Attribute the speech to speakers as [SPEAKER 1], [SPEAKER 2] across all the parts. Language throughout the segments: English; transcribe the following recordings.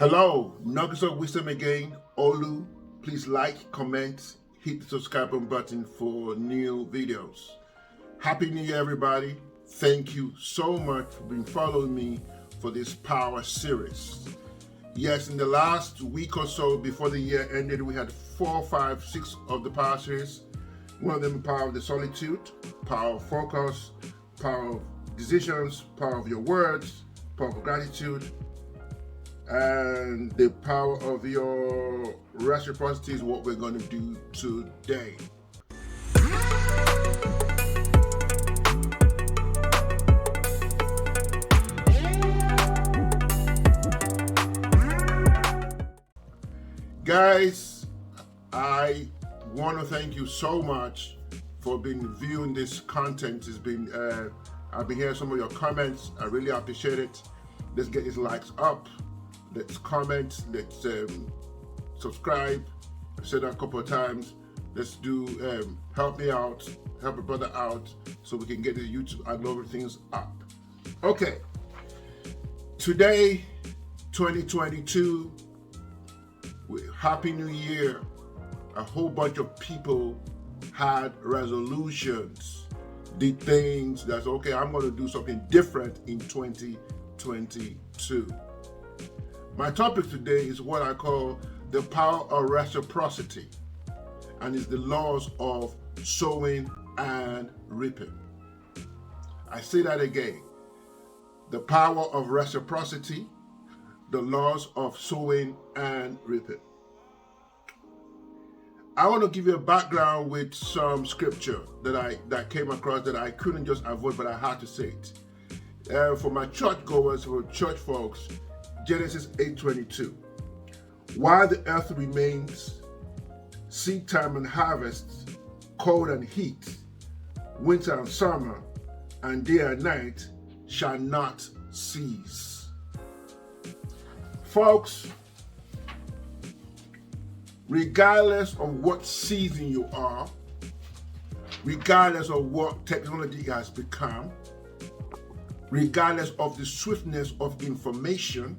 [SPEAKER 1] Hello, nuggets of wisdom again. Olu, please like, comment, hit the subscribe button for new videos. Happy New Year, everybody. Thank you so much for being following me for this Power series. Yes, in the last week or so before the year ended, we had 4, 5, 6 of the Power series. One of them, Power of the Solitude, Power of Focus, Power of Decisions, Power of Your Words, Power of Gratitude, and the power of your reciprocity is what we're going to do today. Guys, I want to thank you so much for being viewing this content. It's been I've been hearing some of your comments. I really appreciate it. Let's get these likes up. Let's comment, let's subscribe. I've said that a couple of times. Let's do, help me out, help a brother out so we can get the YouTube and other things up. Okay, today, 2022, Happy New Year. A whole bunch of people had resolutions, did things that's okay, I'm gonna do something different in 2022. My topic today is what I call the power of reciprocity, and it's the laws of sowing and reaping. I say that again. The power of reciprocity, the laws of sowing and reaping. I want to give you a background with some scripture that came across that I couldn't just avoid, but I had to say it. For my church goers, for church folks, Genesis 8:22. While the earth remains, seed time and harvest, cold and heat, winter and summer, and day and night shall not cease. Folks, regardless of what season you are, regardless of what technology has become, regardless of the swiftness of information,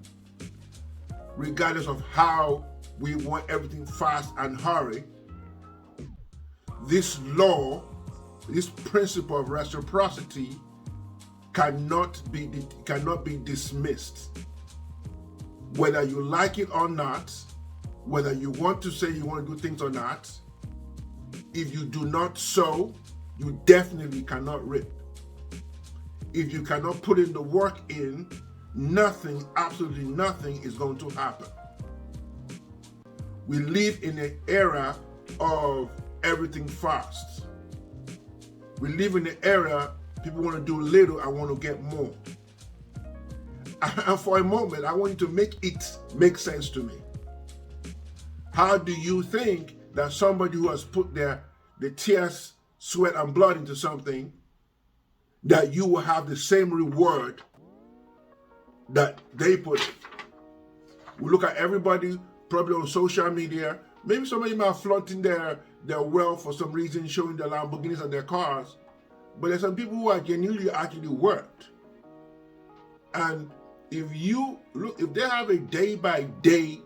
[SPEAKER 1] regardless of how we want everything fast and hurry, this law, this principle of reciprocity cannot be dismissed. Whether you like it or not, whether you want to say you want to do things or not, if you do not sow, you definitely cannot reap. If you cannot put in the work in, nothing, absolutely nothing is going to happen. We live in an era of everything fast. We live in an era people want to do little and want to get more. And for a moment, I want you to make it make sense to me. How do you think that somebody who has put the tears, sweat, and blood into something, that you will have the same reward that they put in? We look at everybody probably on social media. Maybe somebody might flaunting their wealth for some reason, showing their Lamborghinis and their cars. But there's some people who are genuinely actually worked. And if you look, if they have a day by day,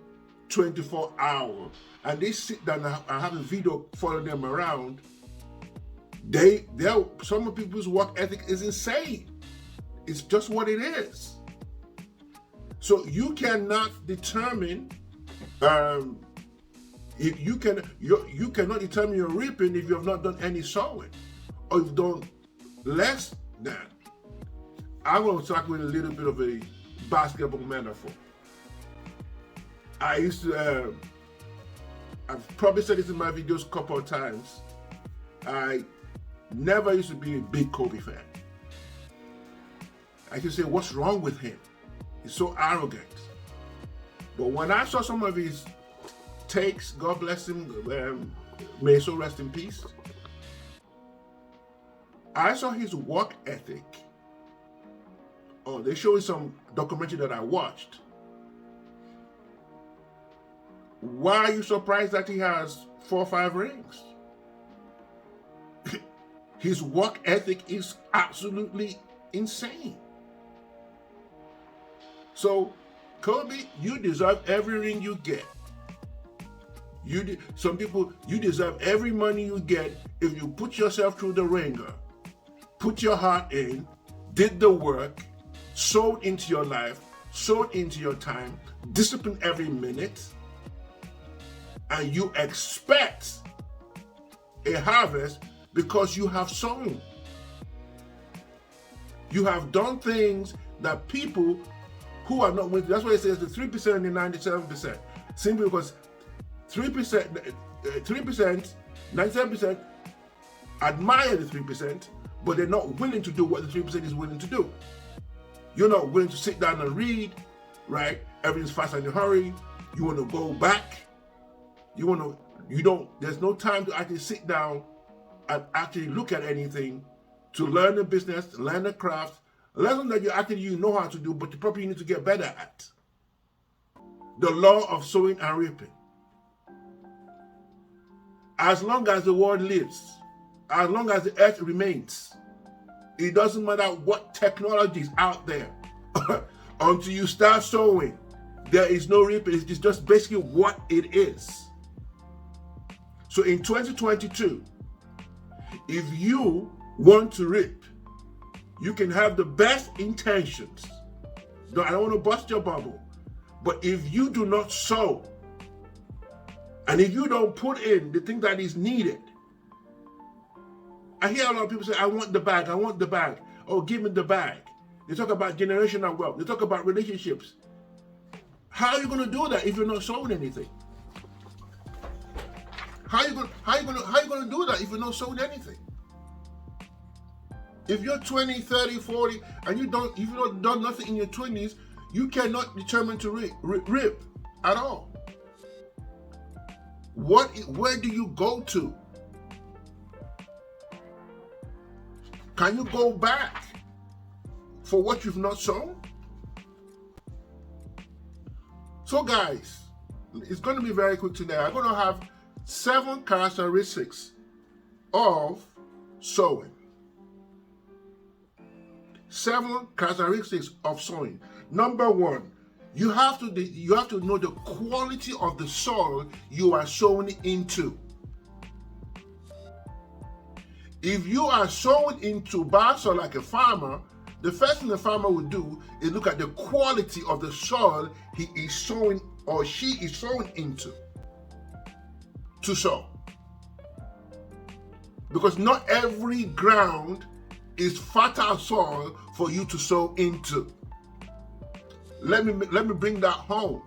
[SPEAKER 1] 24 hours, and they sit down and have a video following them around, some of people's work ethic is insane. It's just what it is. So you cannot determine if you cannot determine your reaping if you have not done any sowing, or you've done less than. I'm going to talk with a little bit of a basketball metaphor. I used to, I've probably said this in my videos a couple of times. I never used to be a big Kobe fan. I used to say, what's wrong with him? He's so arrogant. But when I saw some of his takes, God bless him, may his soul rest in peace, I saw his work ethic. Oh, they showed some documentary that I watched. Why are you surprised that he has 4 or 5 rings? His work ethic is absolutely insane. So Kobe, you deserve every ring you get. Some people, you deserve every money you get if you put yourself through the ringer, put your heart in, did the work, sowed into your life, sowed into your time, discipline every minute, and you expect a harvest because you have sown. You have done things that people who are not with you, that's why it says the 3% and the 97%. Simply because 3%, 97% admire the 3%, but they're not willing to do what the 3% is willing to do. You're not willing to sit down and read, right? Everything's fast and in a hurry. You want to go back. There's no time to actually sit down and actually look at anything, to learn the business, learn the craft, learn that you know how to do, but you probably need to get better at. The law of sowing and reaping. As long as the world lives, as long as the earth remains, it doesn't matter what technology is out there. Until you start sowing, there is no reaping. It's just basically what it is. So in 2022, if you want to reap, you can have the best intentions. I don't want to bust your bubble. But if you do not sow, and if you don't put in the thing that is needed, I hear a lot of people say, I want the bag, I want the bag. Oh, give me the bag. They talk about generational wealth. They talk about relationships. How are you going to do that if you're not sowing anything? How are you going to do that if you're not sowing anything? If you're 20, 30, 40, and you've not done nothing in your 20s, you cannot determine to reap at all. Where do you go to? Can you go back for what you've not sown? So guys, it's going to be very quick today. I'm going to have 7 characteristics of sowing. 7 characteristics of sowing. Number 1, you have to know the quality of the soil you are sowing into. If you are sowing into bad soil like a farmer, the first thing the farmer will do is look at the quality of the soil he is sowing or she is sowing into to sow. Because not every ground is fertile soil for you to sow into. Let me bring that home.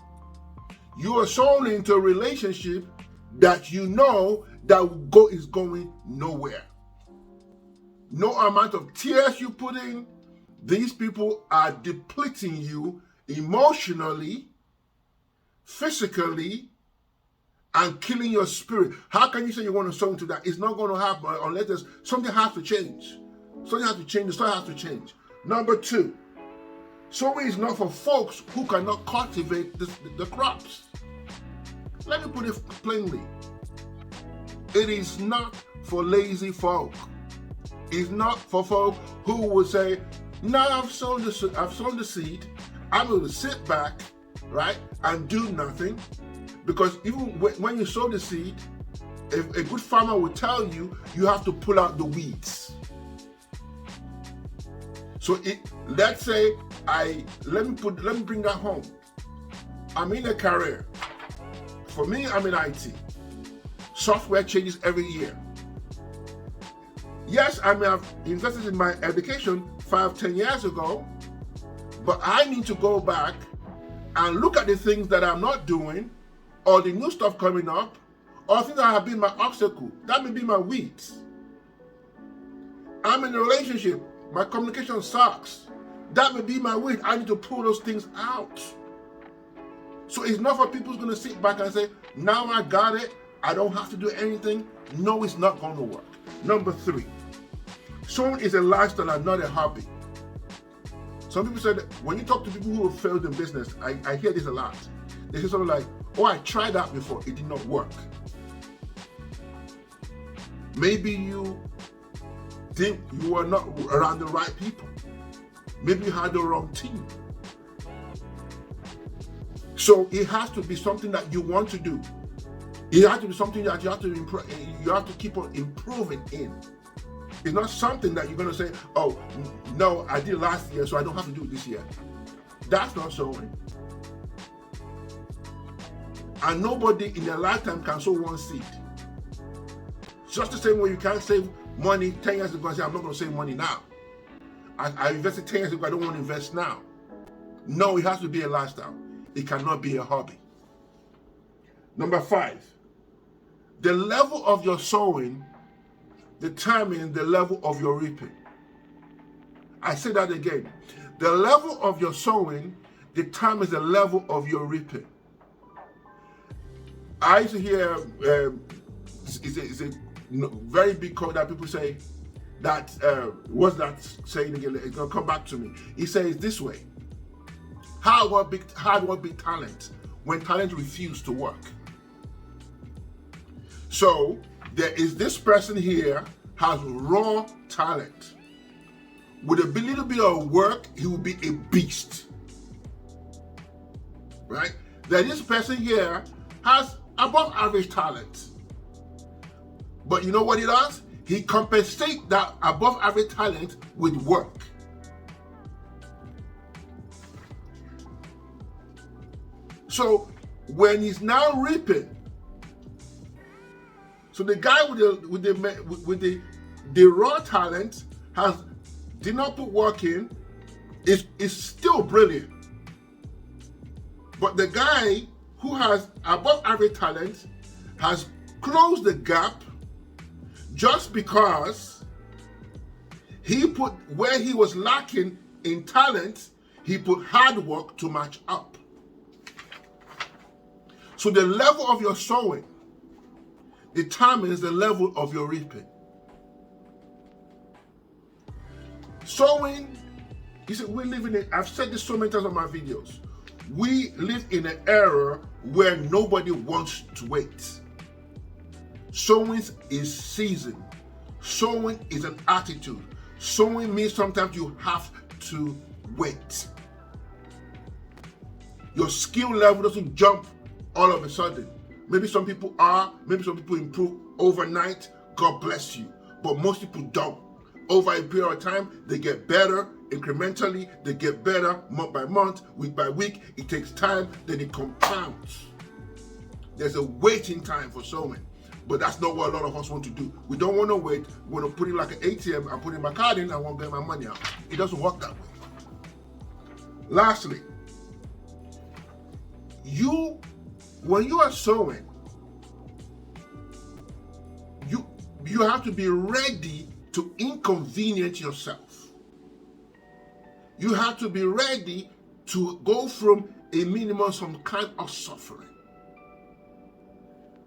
[SPEAKER 1] You are sowing into a relationship that you know that is going nowhere. No amount of tears you put in, these people are depleting you emotionally, physically, and killing your spirit. How can you say you want to sow into that? It's not going to happen unless something has to change. Something has to change. The soil has to change. Number 2, sowing is not for folks who cannot cultivate the crops. Let me put it plainly. It is not for lazy folk. It's not for folk who would say, "No, I've sown the seed. I'm going to sit back, right, and do nothing." Because even when you sow the seed, a good farmer will tell you have to pull out the weeds. So let's say let me bring that home. I'm in a career. For me, I'm in IT. Software changes every year. Yes, I may have invested in my education 5-10 years ago, but I need to go back and look at the things that I'm not doing, or the new stuff coming up, or things that have been my obstacle. That may be my weeds. I'm in a relationship. My communication sucks. That may be my weed. I need to pull those things out. So it's not for people who's going to sit back and say, "Now I got it. I don't have to do anything." No, it's not going to work. Number 3, sowing is a lifestyle and not a hobby. Some people say that when you talk to people who have failed in business, I hear this a lot. They say something like, "Oh, I tried that before. It did not work." Maybe you think you are not around the right people. Maybe you had the wrong team. So it has to be something that you want to do. It has to be something that you have to keep on improving in. It's not something that you're going to say, oh, no, I did last year, so I don't have to do it this year. That's not sowing. And nobody in their lifetime can sow one seed. Just the same way you can't save money 10 years ago and say, I'm not going to save money now. I invested 10 years ago, I don't want to invest now. No, it has to be a lifestyle. It cannot be a hobby. Number 5, the level of your sowing determines the level of your reaping. I say that again. The level of your sowing determines the level of your reaping. I used to hear, it's a very big quote that people say, that, what's that saying again? It's going to come back to me. He says this way: hard work beat talent when talent refuses to work. So there is this person here has raw talent. With a little bit of work, he will be a beast. Right? Then this person here has above average talent. But you know what he does? He compensates that above average talent with work. So when he's now reaping, so the guy with the raw talent did not put work in, is still brilliant. But the guy who has above average talent has closed the gap just because he put where he was lacking in talent, he put hard work to match up. So the level of your sowing determines the level of your reaping. Sowing, you see, we live in it. I've said this so many times on my videos. We live in an era where nobody wants to wait. Sowing is season. Sowing is an attitude. Sowing means sometimes you have to wait. Your skill level doesn't jump all of a sudden. Maybe some people are, maybe some people improve overnight. God bless you. But most people don't. Over a period of time, they get better incrementally. They get better month by month, week by week. It takes time, then it compounds. There's a waiting time for sowing. But that's not what a lot of us want to do. We don't want to wait. We want to put it like an ATM. I put in my card in, I want to get my money out. It doesn't work that way. Lastly, when you are sowing, you have to be ready to inconvenience yourself. You have to be ready to go through a minimum some kind of suffering.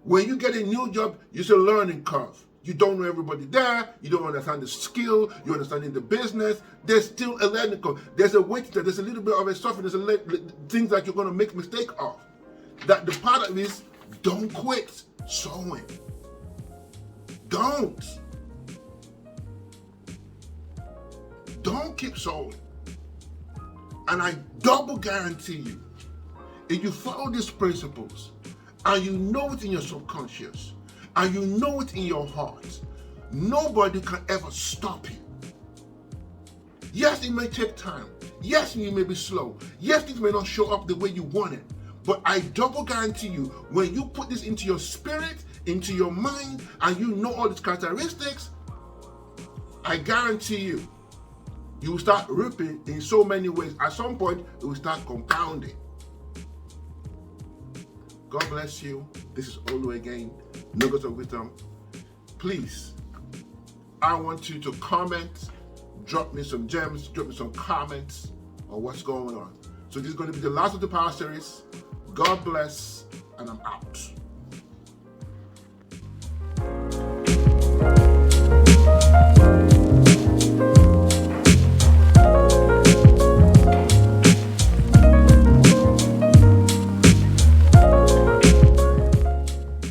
[SPEAKER 1] When you get a new job, it's a learning curve. You don't know everybody there. You don't understand the skill. You're understanding the business. There's still a learning curve. There's a wait there. There's a little bit of a suffering. There's things that you're going to make mistake of. That the part of it is, don't quit sowing. Don't keep sowing. And I double guarantee you, if you follow these principles, and you know it in your subconscious, and you know it in your heart, nobody can ever stop you. Yes, it may take time. Yes, you may be slow. Yes, things may not show up the way you want it. But I double guarantee you, when you put this into your spirit, into your mind, and you know all these characteristics, I guarantee you, you will start reaping in so many ways. At some point, it will start compounding. God bless you. This is Olu again, Nuggets of Wisdom. Please, I want you to comment, drop me some gems, drop me some comments on what's going on. So this is going to be the last of the Power series. God bless, and I'm out.